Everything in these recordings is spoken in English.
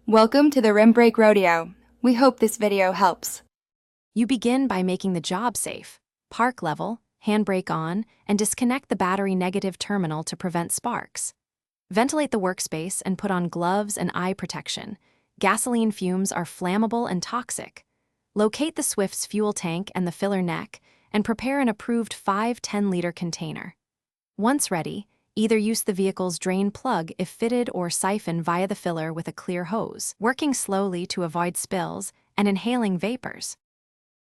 Welcome to the Rim Brake Rodeo. We hope this video helps. You begin by making the job safe. Park level, handbrake on, and disconnect the battery negative terminal to prevent sparks. Ventilate the workspace and put on gloves and eye protection. Gasoline fumes are flammable and toxic. Locate the Swift's fuel tank and the filler neck, and prepare an approved 5-10-liter container. Once ready, either use the vehicle's drain plug if fitted or siphon via the filler with a clear hose, working slowly to avoid spills and inhaling vapors.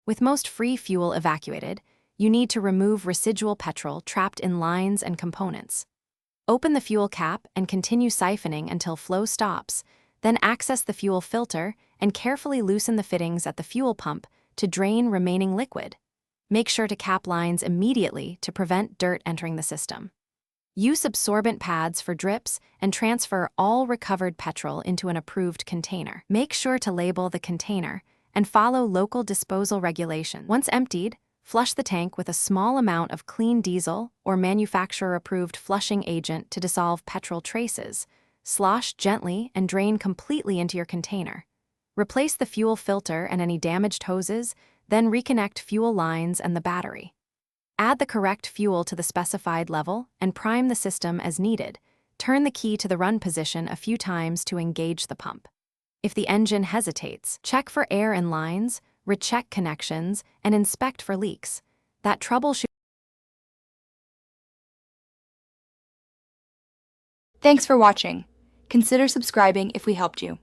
With most free fuel evacuated, you need to remove residual petrol trapped in lines and components. Open the fuel cap and continue siphoning until flow stops, then access the fuel filter and carefully loosen the fittings at the fuel pump to drain remaining liquid. Make sure to cap lines immediately to prevent dirt entering the system. Use absorbent pads for drips and transfer all recovered petrol into an approved container. Make sure to label the container and follow local disposal regulations. Once emptied, flush the tank with a small amount of clean diesel or manufacturer-approved flushing agent to dissolve petrol traces. Slosh gently and drain completely into your container. Replace the fuel filter and any damaged hoses, then reconnect fuel lines and the battery. Add the correct fuel to the specified level and prime the system as needed. Turn the key to the run position a few times to engage the pump. If the engine hesitates, check for air in lines, recheck connections, and inspect for leaks. That troubleshoot. Thanks for watching. Consider subscribing if we helped you.